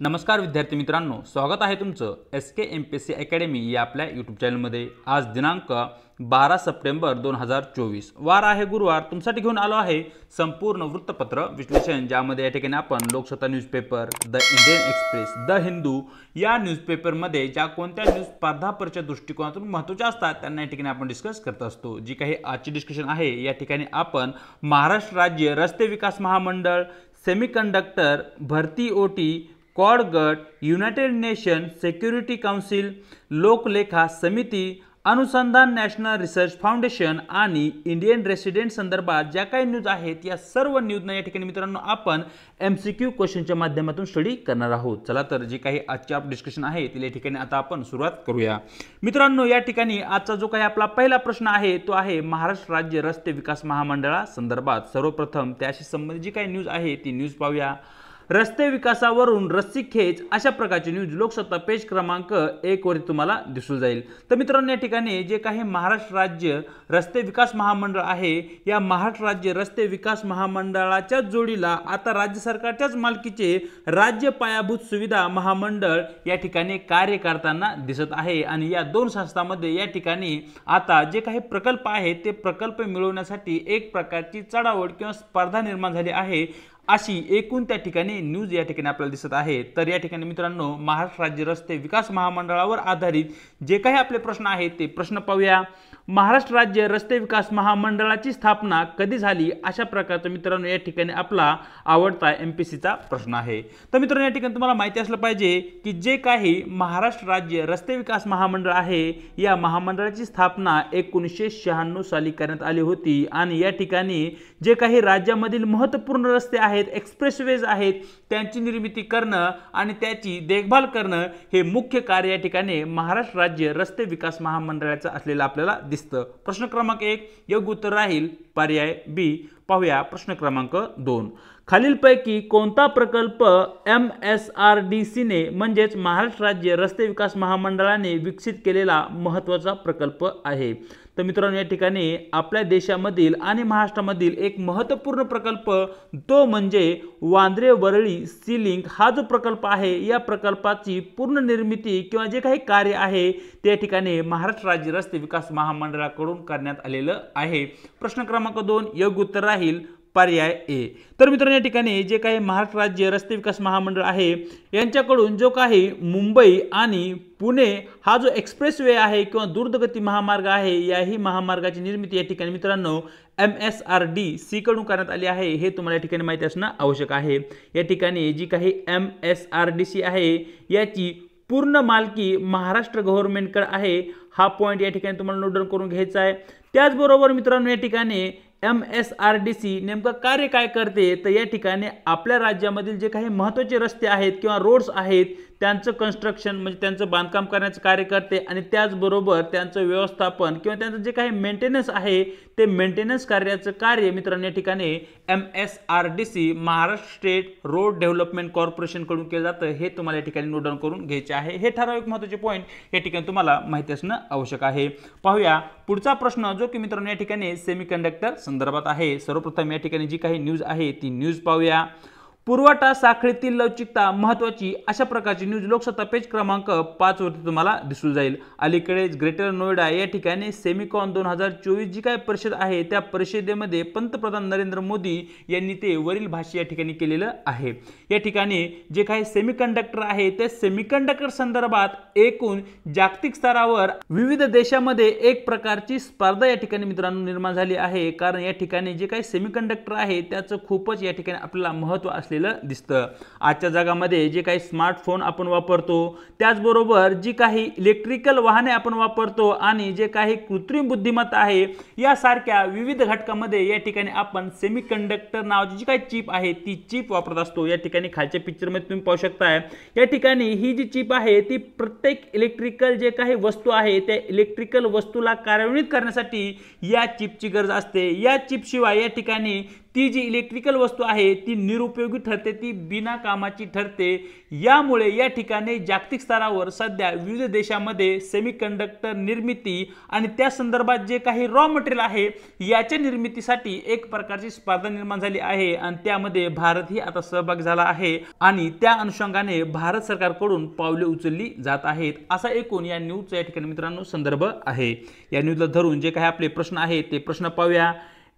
नमस्कार विद्यार्थी मित्रांनो, स्वागत आहे तुमचं SK MPSC अकॅडमी या आपल्या यूट्यूब चॅनलमध्ये। आज दिनांक 12 सप्टेंबर 2024 वार आहे गुरुवार। तुमच्यासाठी घेऊन आलो आहे संपूर्ण वृत्तपत्र विश्लेषण, ज्यामध्ये या ठिकाणी आपण Loksatta newspaper, the Indian express, the Hindu या न्यूजपेपरमध्ये ज्या कोणत्या न्यूज स्पर्धा परीक्षा दृष्टिकोनातून महत्त्वाच्या असतात त्यांना या ठिकाणी आपण डिस्कस करत असतो। जी काही आजची डिस्कशन आहे या ठिकाणी आपण महाराष्ट्र राज्य रस्ते विकास महामंडळ, सेमीकंडक्टर भरती ओटी, क्वाड गट, युनायटेड नेशन सिक्युरिटी काउन्सिल, लोकलेखा समिती, अनुसंधान नॅशनल रिसर्च फाउंडेशन आणि इंडियन रेसिडेंट संदर्भात ज्या काही न्यूज आहेत या सर्व न्यूजना या ठिकाणी मित्रांनो आपण MCQ क्वेश्चनच्या माध्यमातून स्टडी करणार आहोत। चला तर जे काही आजचे आप डिस्कशन आहे तिला या ठिकाणी आता आपण सुरुवात करूया। मित्रांनो, या ठिकाणी आजचा जो काही आपला पहिला प्रश्न आहे तो आहे महाराष्ट्र राज्य रस्ते विकास महामंडळा संदर्भात। सर्वप्रथम त्याशी संबंधित जी काही न्यूज आहे ती न्यूज पाहूया। रस्ते विकासावरून रस्सी खेच अशा प्रकारची न्यूज लोकसत्ता पेज क्रमांक 1 वरती तुम्हाला दिसून जाईल। तर मित्रांनो, या ठिकाणी जे काही महाराष्ट्र राज्य रस्ते विकास महामंडळ आहे या महाराष्ट्र राज्य रस्ते विकास महामंडळाच्या जोडीला आता राज्य सरकारच्याच मालकीचे राज्य पायाभूत सुविधा महामंडळ या ठिकाणी कार्य करताना दिसत आहे। आणि या दोन संस्थांमध्ये या ठिकाणी आता जे काही प्रकल्प आहेत ते प्रकल्प मिळवण्यासाठी एक प्रकारची चढाओढ किंवा स्पर्धा निर्माण झाली आहे अशी एकूण त्या ठिकाणी न्यूज या ठिकाणी आपल्याला दिसत आहे। तर या ठिकाणी मित्रांनो, महाराष्ट्र राज्य रस्ते विकास महामंडळावर आधारित जे काही आपले प्रश्न आहेत ते प्रश्न पाहूया। महाराष्ट्र राज्य रस्ते विकास महामंडळाची स्थापना कधी झाली अशा प्रकारचा मित्रांनो या ठिकाणी आपला आवडता MPSCचा प्रश्न आहे। तर मित्रांनो, या ठिकाणी तुम्हाला माहिती असलं पाहिजे की जे काही महाराष्ट्र राज्य रस्ते विकास महामंडळ आहे या महामंडळाची स्थापना 1996 साली करण्यात आली होती। आणि या ठिकाणी जे काही राज्यामधील महत्त्वपूर्ण रस्ते आहेत, एक्सप्रेसवेज आहेत, त्यांची निर्मिती करणं आणि त्याची देखभाल करणं हे मुख्य कार्य या ठिकाणी महाराष्ट्र राज्य रस्ते विकास महामंडळाचं असलेलं आपल्याला दिसतं। प्रश्न क्रमांक 1 योग्य उत्तर राहील पर्याय बी। पाहूया प्रश्न क्रमांक 2। खालीलपैकी कोणता प्रकल्प MSRDC ने म्हणजेच महाराष्ट्र राज्य रस्ते विकास महामंडळाने विकसित केलेला महत्त्वाचा प्रकल्प आहे? तर मित्रांनो, या ठिकाणी आपल्या देशामधील आणि महाराष्ट्रामधील एक महत्त्वपूर्ण प्रकल्प तो म्हणजे वांद्रे वरळी सी लिंक हा जो प्रकल्प आहे या प्रकल्पाची पूर्ण निर्मिती किंवा जे काही कार्य आहे त्या ठिकाणी महाराष्ट्र राज्य रस्ते विकास महामंडळाकडून करण्यात आलेलं आहे। प्रश्न क्रमांक 2 योग्य उत्तर राहील पर्याय ए। तर मित्रांनो, या ठिकाणी जे काही महाराष्ट्र राज्य रस्ते विकास महामंडळ आहे यांच्याकडून जो काही मुंबई आणि पुणे हा जो एक्सप्रेसवे आहे किंवा द्रुतगती महामार्ग आहे याही महामार्गाची निर्मिती या ठिकाणी मित्रांनो MSRDC कडून करण्यात आली आहे। हे तुम्हाला या ठिकाणी माहिती असणं आवश्यक आहे। या ठिकाणी जी काही MSRDC आहे याची पूर्ण मालकी महाराष्ट्र गव्हर्नमेंटकडे आहे। हा पॉइंट या ठिकाणी तुम्हाला नोट डाऊन करून घ्यायचा आहे। त्याचबरोबर मित्रांनो, या ठिकाणी MSRDC नेमकं कार्य काय करते तर या ठिकाणी आपल्या राज्यामधील जे काही महत्त्वाचे रस्ते आहेत किंवा रोड्स आहेत त्यांचं कन्स्ट्रक्शन म्हणजे त्यांचं बांधकाम करण्याचं कार्य करते आणि त्याचबरोबर त्यांचं व्यवस्थापन किंवा त्यांचं जे काही मेंटेनन्स आहे ते मेंटेनन्स कार्याचं कार्य मित्रांनो या ठिकाणी MSRDC Maharashtra state road development corporation कडून केलं जातं। हे तुम्हाला या ठिकाणी नोट डाऊन करून घ्यायचे आहे। हे ठराविक महत्त्वाचे पॉईंट या ठिकाणी तुम्हाला माहिती असणं आवश्यक आहे। पाहूया पुढचा प्रश्न जो की मित्रांनो या ठिकाणी सेमीकंडक्टर संदर्भात आहे। सर्वप्रथम या ठिकाणी जी काही न्यूज आहे ती न्यूज पाहूया। पुरवठा साखळीतील लवचिकता महत्त्वाची अशा प्रकारची न्यूज लोकसत्ता पेज क्रमांक 5 वरती तुम्हाला दिसून जाईल। अलीकडेच ग्रेटर नोएडा या ठिकाणी सेमिकॉन 2024 जी काही परिषद आहे त्या परिषदेमध्ये पंतप्रधान नरेंद्र मोदी यांनी ते वरील भाष्य या ठिकाणी केलेलं आहे। या ठिकाणी जे काही सेमीकंडक्टर आहे ते सेमीकंडक्टर संदर्भात एकूण जागतिक स्तरावर विविध देशांमध्ये एक प्रकारची स्पर्धा या ठिकाणी मित्रांनो निर्माण झाली आहे। कारण या ठिकाणी जे काही सेमीकंडक्टर आहे त्याचं खूपच या ठिकाणी आपल्याला महत्त्व असलेलं दिसतं। आजच्या जगामध्ये जे काही स्मार्टफोन आपण वापरतो, त्याचबरोबर जी काही इलेक्ट्रिकल वाहने आपण वापरतो आणि जे काही कृत्रिम बुद्धिमत्ता आहे यासारख्या विविध घटकांमध्ये या ठिकाणी आपण सेमीकंडक्टर नावाची जी काही चिप आहे ती चिप वापरत असतो। या ठिकाणी खालच्या पिक्चरमध्ये तुम्ही पाहू शकताय या ठिकाणी ही जी चिप आहे ती प्रत्येक इलेक्ट्रिकल जे काही वस्तू आहे त्या इलेक्ट्रिकल वस्तूला कार्यान्वित करण्यासाठी या चिपची गरज असते। या चिपशिवाय या ठिकाणी ती जी इलेक्ट्रिकल वस्तू आहे ती निरुपयोगी ठरते, ती बिना कामाची ठरते। यामुळे या ठिकाणी जागतिक स्तरावर सध्या विविध देशांमध्ये सेमीकंडक्टर निर्मिती आणि त्या संदर्भात जे काही रॉ मटेरियल आहे याच्या निर्मितीसाठी एक प्रकारची स्पर्धा निर्माण झाली आहे आणि त्यामध्ये भारतही आता सहभागी झाला आहे आणि त्या अनुषंगाने भारत सरकारकडून पावले उचलली जात आहेत, असा एकूण या न्यूजचा या ठिकाणी मित्रांनो संदर्भ आहे। या न्यूजला धरून जे काही आपले प्रश्न आहेत ते प्रश्न पाहूया।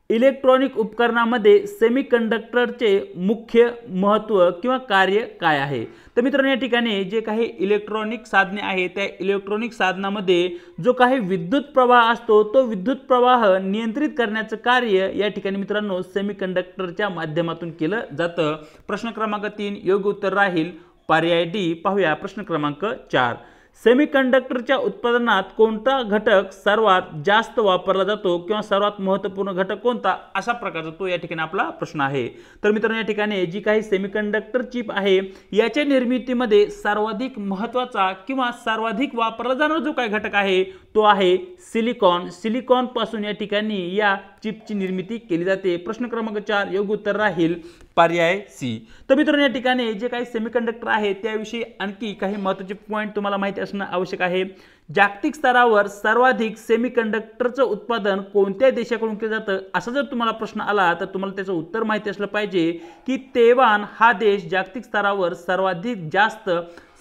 इलेक्ट्रॉनिक उपकरणामध्ये सेमीकंडक्टरचे मुख्य महत्त्व किंवा कार्य काय आहे? तर मित्रांनो या ठिकाणी जे काही इलेक्ट्रॉनिक साधने आहेत त्या इलेक्ट्रॉनिक साधनामध्ये जो काही विद्युत प्रवाह असतो तो विद्युत प्रवाह नियंत्रित करण्याचं कार्य या ठिकाणी मित्रांनो सेमीकंडक्टरच्या माध्यमातून केलं जातं। प्रश्न क्रमांक 3 योग्य उत्तर राहील पर्याय डी। पाहूया प्रश्न क्रमांक 4, सेमीकंडक्टरच्या उत्पादनात कोणता घटक सर्वात जास्त वापरला जातो किंवा सर्वात महत्त्वपूर्ण घटक कोणता, अशा प्रकारचा तो या ठिकाणी आपला प्रश्न आहे। तर मित्रांनो या ठिकाणी जी काही सेमीकंडक्टर चिप आहे याच्या निर्मितीमध्ये सर्वाधिक महत्त्वाचा किंवा सर्वाधिक वापरला जाणारा जो काही घटक आहे तो आहे सिलिकॉन। सिलिकॉन पासून या ठिकाणी या चिपची निर्मिती केली जाते। प्रश्न क्रमांक 4 योग्य उत्तर राहील पर्याय सी। तर मित्रांनो या ठिकाणी जे काही सेमीकंडक्टर आहे त्याविषयी आणखी काही महत्त्वाचे पॉइंट तुम्हाला माहिती असणं आवश्यक आहे। जागतिक स्तरावर सर्वाधिक सेमीकंडक्टरचं उत्पादन कोणत्या देशाकडून केलं जातं असा जर तुम्हाला प्रश्न आला तर तुम्हाला त्याचं उत्तर माहिती असलं पाहिजे की तैवान हा देश जागतिक स्तरावर सर्वाधिक जास्त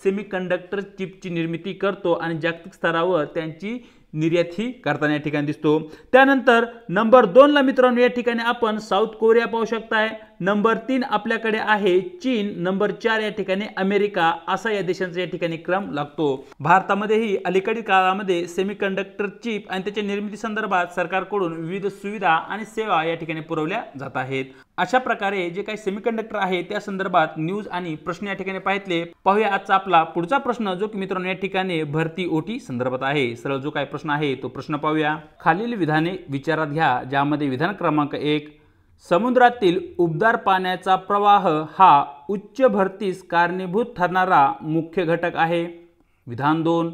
सेमीकंडक्टर चिपची निर्मिती करतो आणि जागतिक स्तरावर त्यांची निर्यात ही करताना या ठिकाणी दिसतो। त्यानंतर नंबर 2 ला मित्रांनो या ठिकाणी आपण साऊथ कोरिया पाहू शकताय, नंबर 3 आपल्याकडे आहे चीन, नंबर 4 या ठिकाणी अमेरिका, असा या देशांचा या ठिकाणी क्रम लागतो। भारतामध्येही अलीकडील काळामध्ये सेमीकंडक्टर चिप आणि त्याच्या निर्मिती संदर्भात सरकारकडून विविध सुविधा आणि सेवा या ठिकाणी पुरवल्या जात आहेत। अशा प्रकारे जे काही सेमीकंडक्टर आहे त्या संदर्भात न्यूज आणि प्रश्न या ठिकाणी पाहितले। पाहूया आजचा आपला पुढचा प्रश्न जो की मित्रांनो या ठिकाणी भरती ओटी संदर्भात आहे। सरळ जो काही प्रश्न आहे तो प्रश्न पाहूया। खालील विधाने विचारात घ्या ज्यामध्ये विधान क्रमांक 1, समुद्रातील उबदार पाण्याचा प्रवाह हा उच्च भरतीस कारणीभूत ठरणारा मुख्य घटक आहे। विधान 2,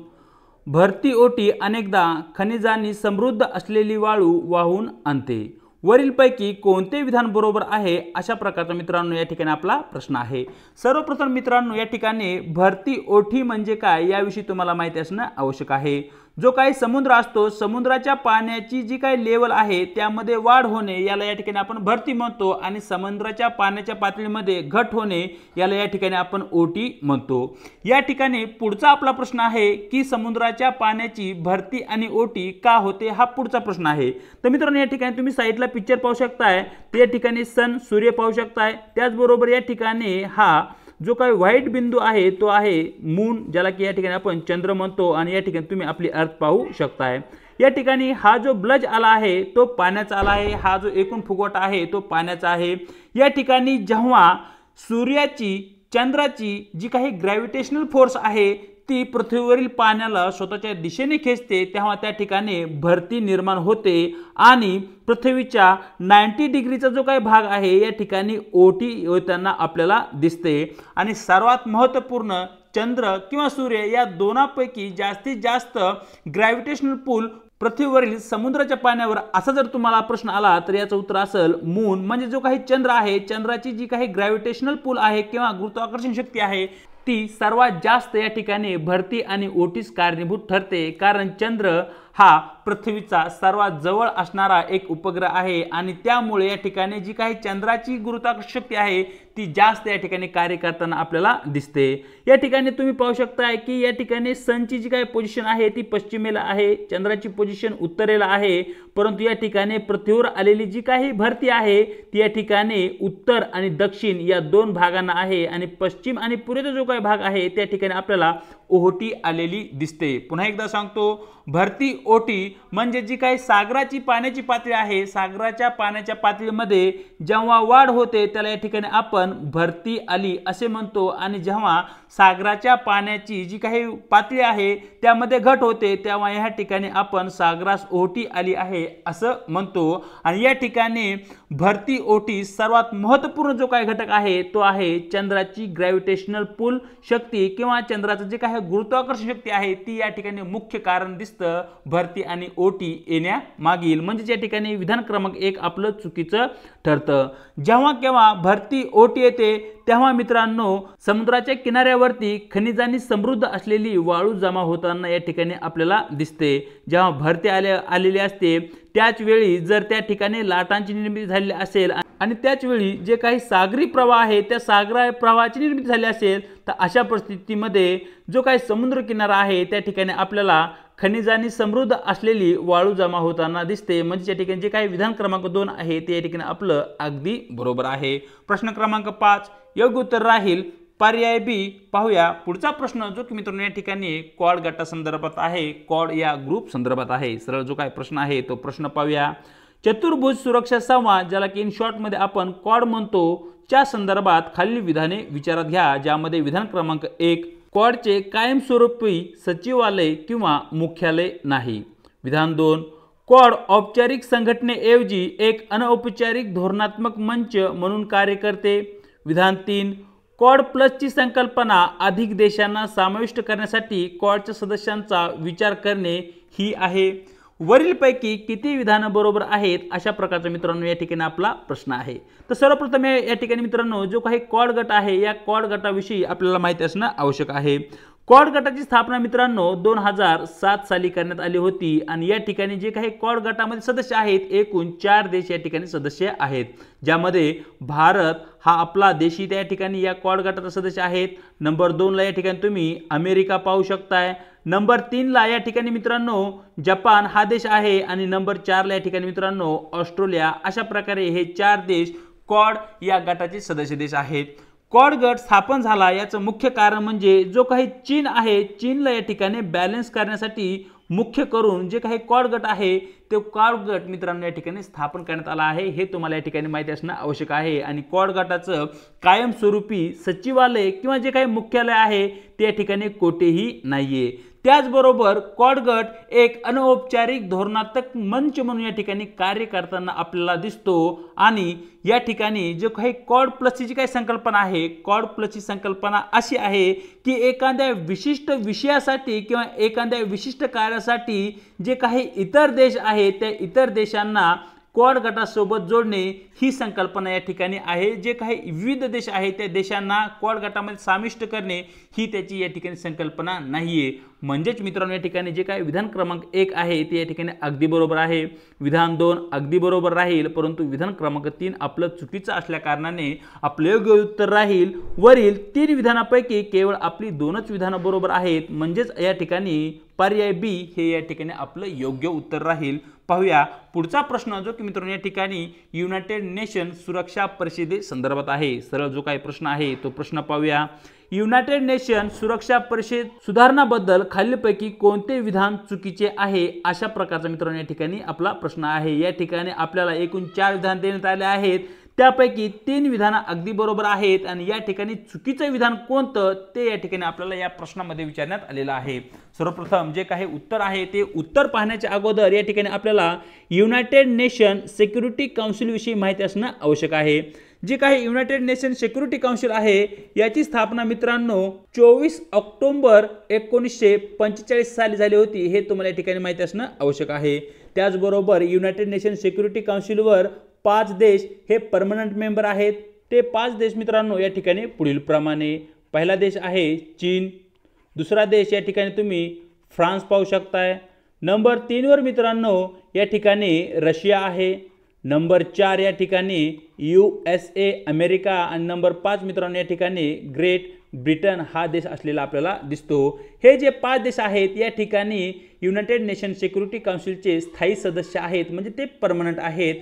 भरती ओटी अनेकदा खनिजांनी समृद्ध असलेली वाळू वाहून आणते। वरीलपैकी कोणते विधान बरोबर आहे अशा प्रकारचा मित्रांनो या ठिकाणी आपला प्रश्न आहे। सर्वप्रथम मित्रांनो या ठिकाणी भरती ओठी म्हणजे काय याविषयी तुम्हाला माहिती असणं आवश्यक आहे। जो काही समुद्र असतो समुद्राच्या पाण्याची जी काही लेवल आहे त्यामध्ये वाढ होणे याला या ठिकाणी आपण भरती म्हणतो आणि समुद्राच्या पाण्याच्या पातळीमध्ये घट होणे याला या ठिकाणी आपण ओटी म्हणतो। या ठिकाणी पुढचा आपला प्रश्न आहे की समुद्राच्या पाण्याची भरती आणि ओटी का होते हा पुढचा प्रश्न आहे। तर मित्रांनो या ठिकाणी तुम्ही साइडला पिक्चर पाहू शकताय, त्या ठिकाणी सन सूर्य पाहू शकताय, त्याचबरोबर या ठिकाणी हा जो काही व्हाईट बिंदू आहे तो आहे मून, ज्याला की या ठिकाणी आपण चंद्र म्हणतो आणि या ठिकाणी तुम्ही आपली अर्थ पाहू शकताय। या ठिकाणी हा जो ब्लज आला आहे तो पाण्याचा आला आहे, हा जो एकूण फुगवटा आहे तो पाण्याचा आहे। या ठिकाणी जेव्हा सूर्याची चंद्राची जी काही ग्रॅव्हिटेशनल फोर्स आहे ती पृथ्वीवरील पाण्याला स्वतःच्या दिशेने खेचते तेव्हा त्या ठिकाणी भरती निर्माण होते आणि पृथ्वीच्या 90 डिग्रीचा जो काही भाग आहे या ठिकाणी ओटी होताना आपल्याला दिसते। आणि सर्वात महत्त्वपूर्ण चंद्र किंवा सूर्य या दोनांपैकी जास्तीत जास्त ग्रॅव्हिटेशनल पुल पृथ्वीवरील समुद्राच्या पाण्यावर असा जर तुम्हाला प्रश्न आला तर याचं उत्तर असेल मून, म्हणजे जो काही चंद्र आहे चंद्राची जी काही ग्रॅव्हिटेशनल पुल आहे किंवा गुरुत्वाकर्षण शक्ती आहे ती सर्वात जास्त या ठिकाणी भरती आणि ओटीस कारणीभूत ठरते, कारण चंद्र हा पृथ्वीचा सर्वात जवळ असणारा एक उपग्रह आहे आणि त्यामुळे या ठिकाणी जी काही चंद्राची गुरुत्वाकर्षण शक्ती आहे ती जास्त या ठिकाणी कार्य करताना आपल्याला दिसते। या ठिकाणी तुम्ही पाहू शकताय की या ठिकाणी सनची जी काही पोझिशन आहे ती पश्चिमेला आहे, चंद्राची पोझिशन उत्तरेला आहे, परंतु या ठिकाणी पृथ्वीवर आलेली जी काही भरती आहे ती या ठिकाणी उत्तर आणि दक्षिण या दोन भागांना आहे आणि पश्चिम आणि पूर्वेचा जो काही भाग आहे त्या ठिकाणी आपल्याला ओहोटी आलेली दिसते। पुन्हा एकदा सांगतो, भरती ओटी म्हणजे जी काही सागराची पाण्याची पातळी आहे, सागराच्या पाण्याच्या पातळीमध्ये जेव्हा वाढ होते त्याला या ठिकाणी आपण भरती आली असे म्हणतो आणि जेव्हा सागराच्या पाण्याची जी काही पातळी आहे त्यामध्ये घट होते तेव्हा या ठिकाणी आपण सागरास ओहोटी आली आहे असं म्हणतो। आणि या ठिकाणी भरती ओटी सर्वात महत्त्वपूर्ण जो काही घटक आहे तो आहे चंद्राची ग्रॅव्हिटेशनल पुल शक्ती किंवा चंद्राचं जे काही गुरुत्वाकर्षण शक्ती आहे ती या ठिकाणी मुख्य कारण दिसतं भरती आणि ओटी येण्यामागील. म्हणजे या ठिकाणी विधान क्रमांक 1 आपलं चुकीचं ठरतं. जेव्हा केव्हा भरती ओटी येते तेव्हा मित्रांनो समुद्राच्या किनाऱ्यावरती खनिजांनी समृद्ध असलेली वाळू जमा होताना या ठिकाणी आपल्याला दिसते. जेव्हा भरती आलेली असते त्याच वेळी जर त्या ठिकाणी लाटांची निर्मिती झालेली असेल आणि त्याच वेळी जे काही सागरी प्रवाह आहे त्या सागरी प्रवाहाची निर्मिती झाली असेल तर अशा परिस्थितीमध्ये जो काही समुद्र किनारा आहे त्या ठिकाणी आपल्याला खनिजांनी समृद्ध असलेली वाळू जमा होताना दिसते. म्हणजे या ठिकाणी जे काही विधान क्रमांक 2 आहे ते या ठिकाणी आपलं अगदी बरोबर आहे. प्रश्न क्रमांक 5 योग्य उत्तर राहील पर्याय बी. पाहूया पुढचा प्रश्न जो की मित्रांनो या ठिकाणी क्वाड गटा संदर्भात आहे, क्वाड या ग्रुप संदर्भात आहे. सरळ जो काही प्रश्न आहे तो प्रश्न पाहूया. चतुर्भुज सुरक्षा संवाद ज्याला की इन शॉर्ट मध्ये आपण क्वाड म्हणतो च्या संदर्भात खालील विधाने विचारात घ्या. ज्यामध्ये विधान क्रमांक 1 क्वाडचे कायमस्वरूपी सचिवालय किंवा मुख्यालय नाही. विधान 2 क्वाड औपचारिक संघटनेऐवजी एक अनौपचारिक धोरणात्मक मंच म्हणून कार्य करते. विधान 3 क्वाड प्लसची संकल्पना अधिक देशांना समाविष्ट करण्यासाठी क्वाडच्या सदस्यांचा विचार करणे ही आहे. वरीलपैकी किती विधानं बरोबर आहेत अशा प्रकारचा मित्रांनो या ठिकाणी आपला प्रश्न आहे. तर सर्वप्रथम या ठिकाणी मित्रांनो जो काही क्वाड गट आहे या क्वाड गटाविषयी आपल्याला माहिती असणं आवश्यक आहे. क्वाड गटाची स्थापना मित्रांनो 2007 साली करण्यात आली होती आणि या ठिकाणी जे काही क्वाड गटामध्ये सदस्य आहेत एकूण 4 देश या ठिकाणी सदस्य आहेत. ज्यामध्ये भारत हा आपला देशी त्या ठिकाणी या क्वाड गटाचा सदस्य आहेत. नंबर 2 ला या ठिकाणी तुम्ही अमेरिका पाहू शकताय. नंबर 3 ला या ठिकाणी मित्रांनो जपान हा देश आहे आणि नंबर 4 ला या ठिकाणी मित्रांनो ऑस्ट्रेलिया. अशा प्रकारे हे 4 देश क्वाड या गटाचे सदस्य देश आहेत. क्वाड गट स्थापन झाला याचं मुख्य कारण म्हणजे जो काही चीन आहे चीनला या ठिकाणी बॅलन्स करण्यासाठी मुख्य करून जे काही क्वाड गट आहे ते क्वाड गट मित्रांनो या ठिकाणी स्थापन करण्यात आला आहे. हे तुम्हाला या ठिकाणी माहिती असणं आवश्यक आहे. आणि क्वाड गटाचं कायमस्वरूपी सचिवालय किंवा जे काही मुख्यालय आहे ते या ठिकाणी कोठेही नाहीये. त्याचबरोबर क्वाड गट एक अनौपचारिक धोरणात्मक मंच म्हणून या ठिकाणी कार्य करताना आपल्याला दिसतो. आणि या ठिकाणी जो काही क्वाड प्लसची जी काही संकल्पना आहे क्वाड प्लसची संकल्पना अशी आहे की एखाद्या विशिष्ट विषयासाठी किंवा एखाद्या विशिष्ट कार्यासाठी जे काही इतर देश आहेत त्या इतर देशांना क्वाड गटासोबत जोडणे ही संकल्पना या ठिकाणी आहे. जे काही विविध देश आहेत त्या देशांना क्वाड गटामध्ये समाविष्ट करणे ही त्याची या ठिकाणी संकल्पना नाहीये. म्हणजेच मित्रांनो या ठिकाणी जे काही विधान क्रमांक 1 आहे ते या ठिकाणी अगदी बरोबर आहे. विधान 2 अगदी बरोबर राहील परंतु विधान क्रमांक 3 आपलं चुकीचं असल्या कारणाने आपलं योग्य उत्तर राहील वरील 3 विधानापैकी केवळ आपली 2च विधानं बरोबर आहेत. म्हणजेच या ठिकाणी पर्याय बी हे या ठिकाणी आपलं योग्य उत्तर राहील. पाहूया पुढचा प्रश्न जो की मित्रांनो या ठिकाणी युनायटेड नेशन सुरक्षा परिषदे संदर्भात आहे. सरळ जो काही प्रश्न आहे तो प्रश्न पाहूया. युनायटेड नेशन सुरक्षा परिषद सुधारणाबद्दल खालीलपैकी कोणते विधान चुकीचे आहे अशा प्रकारचा मित्रांनो या ठिकाणी आपला प्रश्न आहे. या ठिकाणी आपल्याला एकूण 4 विधान देण्यात आले आहेत. त्यापैकी 3 विधानं अगदी बरोबर आहेत आणि या ठिकाणी चुकीचं विधान कोणतं ते या ठिकाणी आपल्याला या प्रश्नामध्ये विचारण्यात आलेलं आहे. सर्वप्रथम जे काही उत्तर आहे ते उत्तर पाहण्याच्या अगोदर या ठिकाणी आपल्याला युनायटेड नेशन सिक्युरिटी काउन्सिल विषयी माहिती असणं आवश्यक आहे. जे काही युनायटेड नेशन सिक्युरिटी काउन्सिल आहे याची स्थापना मित्रांनो 24 ऑक्टोबर 1945 साली झाली होती. हे तुम्हाला या ठिकाणी माहिती असणं आवश्यक आहे. त्याचबरोबर युनायटेड नेशन सिक्युरिटी काउन्सिलवर 5 देश हे परमनंट मेंबर आहेत. ते 5 देश मित्रांनो या ठिकाणी पुढील प्रमाणे. पहिला देश आहे चीन. दुसरा देश या ठिकाणी तुम्ही फ्रान्स पाहू शकताय. नंबर 3 वर मित्रांनो या ठिकाणी रशिया आहे. नंबर 4 या ठिकाणी USA अमेरिका आणि नंबर 5 मित्रांनो या ठिकाणी ग्रेट ब्रिटन हा देश असलेला आपल्याला दिसतो. हे जे 5 देश आहेत या ठिकाणी युनायटेड नेशन सिक्युरिटी काउन्सिलचे स्थायी सदस्य आहेत म्हणजे ते परमनंट आहेत.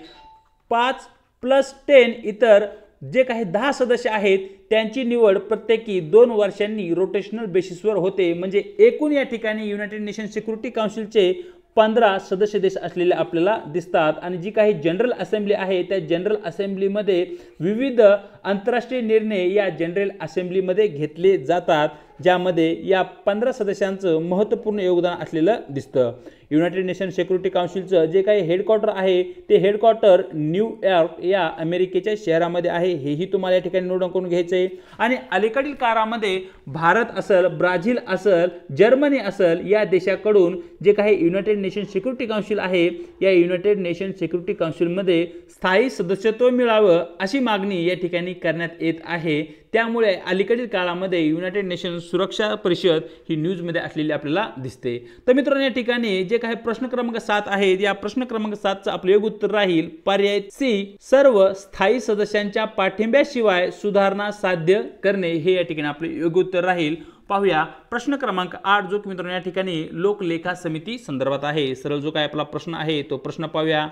5 + 10 इतर जे काही 10 सदस्य आहेत त्यांची निवड प्रत्येकी 2 वर्षांनी रोटेशनल बेसिसवर होते. म्हणजे एकूण या ठिकाणी युनायटेड नेशन सिक्युरिटी काउन्सिलचे 15 सदस्य देश असलेले आपल्याला दिसतात. आणि जी काही जनरल असेंब्ली आहे त्या जनरल असेंब्लीमध्ये विविध आंतरराष्ट्रीय निर्णय या जनरल असेंब्लीमध्ये घेतले जातात. ज्यामध्ये या 15 सदस्यांचं महत्त्वपूर्ण योगदान असलेलं दिसतं। युनायटेड नेशन सिक्युरिटी काउन्सिलचं जे काही हेडक्वार्टर आहे ते हेडक्वार्टर न्यूयॉर्क या अमेरिकेच्या शहरामध्ये आहे, हेही तुम्हाला या ठिकाणी नोट करून घ्यायचं आहे। आणि अलीकडील काळामध्ये भारत असेल, ब्राझील असेल, जर्मनी असेल या देशाकडून जे काही युनायटेड नेशन सिक्युरिटी काउन्सिल आहे या युनायटेड नेशन सिक्युरिटी काउन्सिलमध्ये स्थायी सदस्यत्व मिळावं अशी मागणी या ठिकाणी करण्यात येत आहे। त्यामुळे अलीकडील काळामध्ये युनायटेड नेशन सुरक्षा परिषद ही न्यूजमध्ये असलेली आपल्याला दिसते। तर मित्रांनो या ठिकाणी जे काही प्रश्न क्रमांक 7 आहे या प्रश्न क्रमांक 7चं आपलं योग्य उत्तर राहील पर्याय सी, सर्व स्थायी सदस्यांच्या पाठिंब्याशिवाय सुधारणा साध्य करणे, हे या ठिकाणी आपले योग्य उत्तर राहील। पाहूया प्रश्न क्रमांक 8 जो की मित्रांनो या ठिकाणी लोकलेखा समिती संदर्भात आहे। सरळ जो काय आपला प्रश्न आहे तो प्रश्न पाहूया।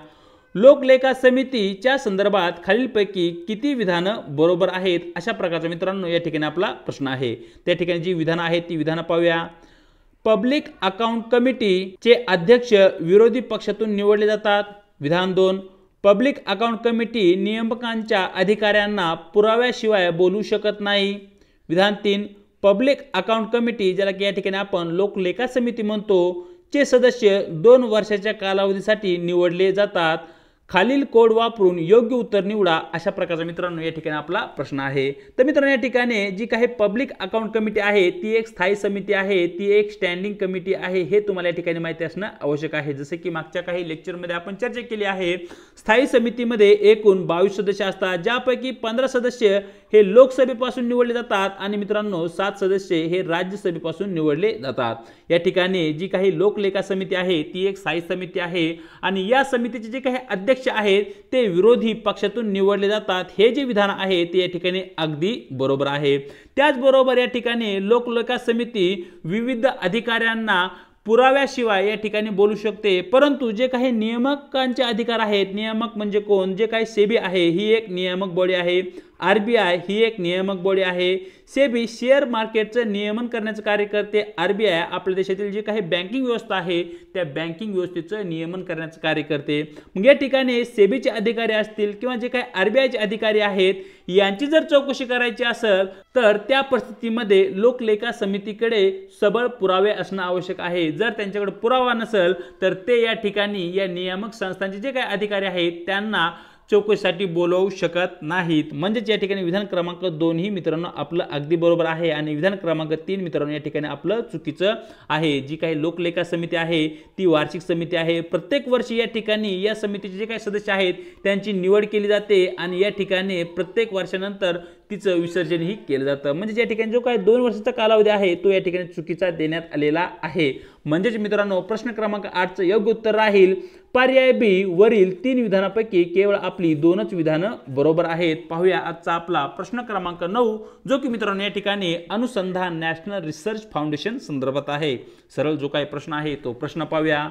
लोकलेखा समितीच्या संदर्भात खालीलपैकी किती विधानं बरोबर आहेत, अशा प्रकारचा मित्रांनो या ठिकाणी आपला प्रश्न आहे। त्या ठिकाणी जी विधानं आहेत ती विधानं पाहूया। पब्लिक अकाउंट कमिटीचे अध्यक्ष विरोधी पक्षातून निवडले जातात। विधान 2, पब्लिक अकाउंट कमिटी नियामकांच्या अधिकाऱ्यांना पुराव्याशिवाय बोलू शकत नाही। विधान 3, पब्लिक अकाउंट कमिटी ज्याला की या ठिकाणी आपण लोकलेखा समिती म्हणतो चे सदस्य 2 वर्षाच्या कालावधीसाठी निवडले जातात। खालील कोड वापरून योग्य उत्तर निवडा, अशा प्रकारचा मित्रांनो या ठिकाणी आपला प्रश्न आहे। तर मित्रांनो या ठिकाणी जी काही पब्लिक अकाउंट कमिटी आहे ती एक स्थायी समिती आहे, ती एक स्टँडिंग कमिटी आहे, हे तुम्हाला या ठिकाणी माहिती असणं आवश्यक आहे। जसे की मागच्या काही लेक्चरमध्ये आपण चर्चा केली आहे, स्थायी समितीमध्ये एकूण 22 सदस्य असतात, ज्यापैकी 15 सदस्य हे लोकसभेपासून निवडले जातात आणि मित्रांनो 7 सदस्य हे राज्यसभेपासून निवडले जातात। या ठिकाणी जी काही लोकलेखा समिती आहे ती एक स्थायी समिती आहे आणि या समितीचे जे काही अध्यक्ष आहेत ते विरोधी पक्षातून निवडले जातात। हे जे विधान आहे ते या ठिकाणी अगदी बरोबर आहे। त्याचबरोबर या ठिकाणी लोकलेखा समिती विविध अधिकाऱ्यांना पुराव्याशिवाय या ठिकाणी बोलू शकते, परंतु जे काही नियामकांचे अधिकार आहेत, नियामक म्हणजे कोण, जे काही सेबी आहे ही एक नियामक बॉडी आहे, आरबीआय ही एक नियामक बॉडी आहे, सेबी शेअर मार्केटचं नियमन करण्याचं कार्य करते, आरबीआय आपल्या देशातील जे काही बँकिंग व्यवस्था आहे त्या बँकिंग व्यवस्थेचं नियमन करण्याचं कार्य करते। मग या ठिकाणी सेबीचे अधिकारी असतील किंवा जे काही आरबीआयचे अधिकारी आहेत यांची जर चौकशी करायची असेल तर त्या परिस्थितीमध्ये लोकलेखा समितीकडे सबळ पुरावे असणं आवश्यक आहे। जर त्यांच्याकडे पुरावा नसेल तर ते या ठिकाणी या नियामक संस्थांचे जे काही अधिकारी आहेत त्यांना चौकशीसाठी बोलवू शकत नाहीत। म्हणजेच या ठिकाणी विधान क्रमांक 2 ही मित्रांनो आपलं अगदी बरोबर आहे आणि विधान क्रमांक 3 मित्रांनो या ठिकाणी आपलं चुकीचं आहे। जी काही लोकलेखा समिती आहे ती वार्षिक समिती आहे, प्रत्येक वर्षी या ठिकाणी या समितीचे जे काही सदस्य आहेत त्यांची निवड केली जाते आणि या ठिकाणी प्रत्येक वर्षानंतर तिचं विसर्जनही केलं जातं। म्हणजे या ठिकाणी जो काही 2 वर्षाचा कालावधी आहे तो या ठिकाणी चुकीचा देण्यात आलेला आहे। म्हणजेच मित्रांनो प्रश्न क्रमांक 8चं योग्य उत्तर राहील पर्याय बी, वरील 3 विधानापैकी केवळ आपली 2च विधानं बरोबर आहेत। पाहूया आजचा आपला प्रश्न क्रमांक 9 जो की मित्रांनो या ठिकाणी अनुसंधान नॅशनल रिसर्च फाउंडेशन संदर्भात आहे। सरळ जो काही प्रश्न आहे तो प्रश्न पाहूया।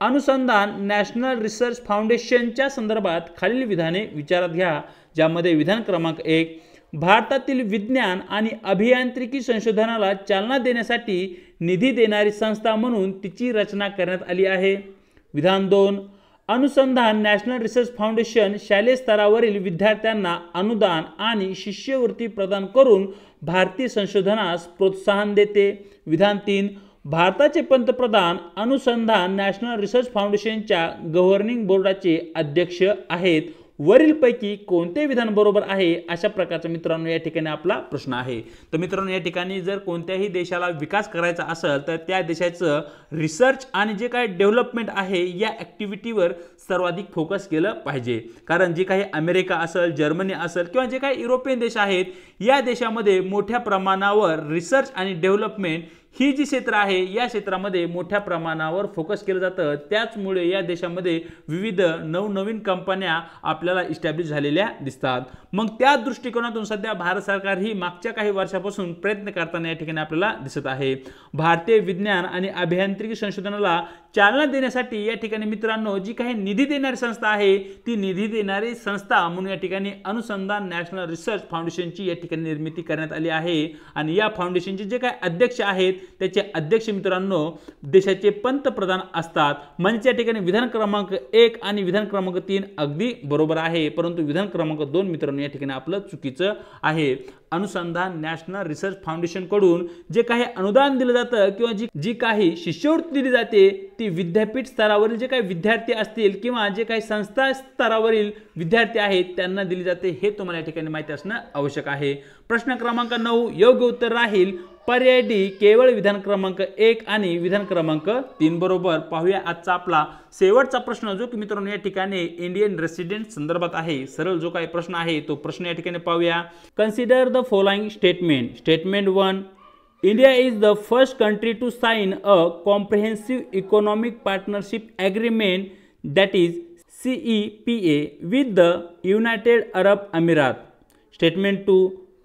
अनुसंधान नॅशनल रिसर्च फाउंडेशनच्या संदर्भात खालील विधाने विचारात घ्या, ज्यामध्ये विधान क्रमांक 1, भारतातील विज्ञान आणि अभियांत्रिकी संशोधनाला चालना देण्यासाठी निधी देणारी संस्था म्हणून तिची रचना करण्यात आली आहे। विधान 2, अनुसंधान नॅशनल रिसर्च फाउंडेशन शालेय स्तरावरील विद्यार्थ्यांना अनुदान आणि शिष्यवृत्ती प्रदान करून भारतीय संशोधनास प्रोत्साहन देते। विधान 3, भारताचे पंतप्रधान अनुसंधान नॅशनल रिसर्च फाउंडेशनच्या गव्हर्निंग बोर्डाचे अध्यक्ष आहेत। वरीलपैकी कोणते विधान बरोबर आहे, अशा प्रकारचा मित्रांनो या ठिकाणी आपला प्रश्न आहे। तर मित्रांनो या ठिकाणी जर कोणत्याही देशाला विकास करायचा असेल तर त्या देशाचं रिसर्च आणि जे काही डेव्हलपमेंट आहे या ॲक्टिव्हिटीवर सर्वाधिक फोकस केलं पाहिजे। कारण जे काही अमेरिका असेल, जर्मनी असेल किंवा जे काही युरोपियन देश आहेत या देशामध्ये मोठ्या प्रमाणावर रिसर्च आणि डेव्हलपमेंट ही जी क्षेत्र आहे या क्षेत्रामध्ये मोठ्या प्रमाणावर फोकस केलं जातं। त्याचमुळे या देशामध्ये विविध नवनवीन कंपन्या आपल्याला इस्टॅब्लिश झालेल्या दिसतात। मग त्या दृष्टिकोनातून सध्या भारत सरकार ही मागच्या काही वर्षापासून प्रयत्न करताना या ठिकाणी आपल्याला दिसत आहे। भारतीय विज्ञान आणि अभियांत्रिकी संशोधनाला चालना देण्यासाठी या ठिकाणी मित्रांनो जी काही निधी देणारी संस्था आहे ती निधी देणारी संस्था म्हणून या ठिकाणी अनुसंधान नॅशनल रिसर्च फाउंडेशनची या ठिकाणी निर्मिती करण्यात आली आहे आणि या फाउंडेशनचे जे काही अध्यक्ष आहेत त्याचे अध्यक्ष मित्रांनो देशाचे पंतप्रधान असतात. म्हणजे या ठिकाणी विधान क्रमांक 1 आणि विधान क्रमांक 3 अगदी बरोबर आहे, परंतु विधान क्रमांक 2 मित्रांनो या ठिकाणी आपलं चुकीचं आहे. अनुसंधान नॅशनल रिसर्च फाउंडेशन कडून जे काही अनुदान दिलं जातं किंवा जी काही शिष्यवृत्ती दिली जाते ती विद्यापीठ स्तरावरील जे काही विद्यार्थी असतील किंवा जे काही संस्था स्तरावरील विद्यार्थी आहेत त्यांना दिली जाते, हे तुम्हाला या ठिकाणी माहिती असणं आवश्यक आहे. प्रश्न क्रमांक 9 योग्य उत्तर राहील पर्याय डी केवळ विधान क्रमांक 1 आणि विधान क्रमांक 3 बरोबर. पाहूया आजचा आपला शेवटचा प्रश्न जो की मित्रांनो या ठिकाणी इंडियन रेसिडेंट संदर्भात आहे. सरळ जो काही प्रश्न आहे तो प्रश्न या ठिकाणी पाहूया. Consider the following statement. Statement 1, India is the first country to sign a comprehensive economic partnership agreement, that is CEPA, with the United Arab Emirates. Statement 2,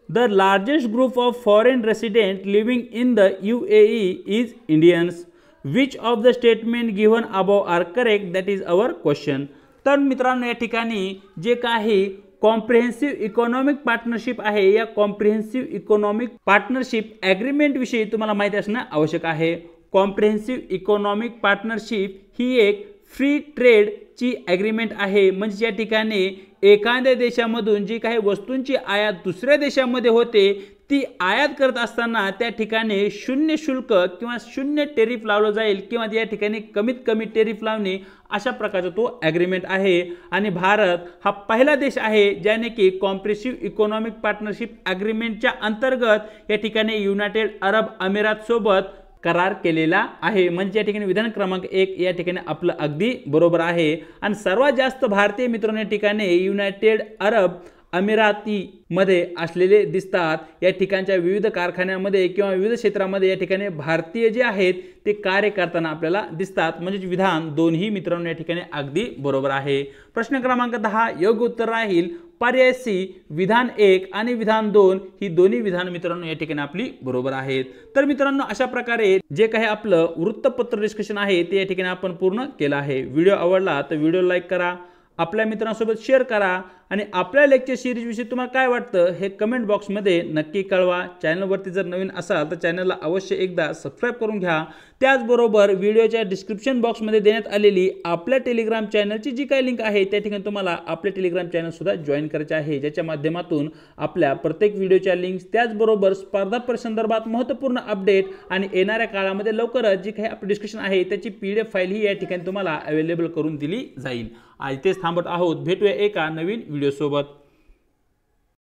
the largest group of foreign residents living in the UAE is Indians. Which of the statement given above are correct? That is our question. तर मित्रांनो या ठिकाणी जे काही comprehensive economic partnership आहे या comprehensive economic partnership agreement विषयी तुम्हाला माहिती असणं आवश्यक आहे. कॉम्प्रिहेन्सिव्ह इकॉनॉमिक पार्टनरशिप ही एक फ्री ट्रेड ची ॲग्रीमेंट आहे. म्हणजे या ठिकाणी एखाद्या देशामधून जी काही वस्तूंची आयात दुसऱ्या देशामध्ये होते ती आयात करत असताना त्या ठिकाणी शून्य शुल्क किंवा शून्य टेरिफ लावलं जाईल किंवा या ठिकाणी कमीत कमी टेरिफ लावणे अशा प्रकारचा तो ॲग्रीमेंट आहे. आणि भारत हा पहिला देश आहे ज्याने की कॉम्प्रिहेन्सिव्ह इकॉनॉमिक पार्टनरशिप ॲग्रीमेंटच्या अंतर्गत या ठिकाणी युनायटेड अरब अमिरात सोबत करार केलेला आहे. म्हणजे या ठिकाणी विधान क्रमांक 1 या ठिकाणी आपलं अगदी बरोबर आहे. आणि सर्वात जास्त भारतीय मित्रांनो या ठिकाणी युनायटेड अरब अमिराती मध्ये असलेले दिसतात. या ठिकाणच्या विविध कारखान्यांमध्ये किंवा विविध क्षेत्रामध्ये या ठिकाणी भारतीय जे आहेत ते कार्य करताना आपल्याला दिसतात. म्हणजे विधान 2 ही मित्रांनो या ठिकाणी अगदी बरोबर आहे. प्रश्न क्रमांक 10 योग्य उत्तर राहील पर्याय सी विधान 1 आणि विधान 2 ही दोन्ही विधान मित्रांनो या ठिकाणी आपली बरोबर आहेत. तर मित्रांनो अशा प्रकारे जे काही आपलं वृत्तपत्र डिस्कशन आहे ते या ठिकाणी आपण पूर्ण केलं आहे. व्हिडिओ आवडला तर व्हिडिओ लाईक करा, आपल्या मित्रांसोबत शेअर करा आणि आपल्या लेक्चर सिरीज विषयी तुम्हाला काय वाटतं हे कमेंट बॉक्समध्ये नक्की कळवा. चॅनलवरती जर नवीन असाल तर चॅनलला अवश्य एकदा सबस्क्राईब करून घ्या. त्याचबरोबर व्हिडिओच्या डिस्क्रिप्शन बॉक्समध्ये देण्यात आलेली आपल्या टेलिग्राम चॅनलची जी काही लिंक आहे त्या ठिकाणी तुम्हाला आपले टेलिग्राम चॅनल सुद्धा जॉईन करायचे आहे, ज्याच्या माध्यमातून आपल्या प्रत्येक व्हिडिओच्या लिंक्स त्याचबरोबर स्पर्धा परीक्षेसंदर्भात महत्त्वपूर्ण अपडेट आणि येणाऱ्या काळामध्ये लवकरच जी काही आपलं डिस्कशन आहे त्याची PDF फाईल ही या ठिकाणी तुम्हाला अवेलेबल करून दिली जाईल. आज इथेच थांबत आहोत. भेटूया एका नवीन व्हिडिओ सोबत.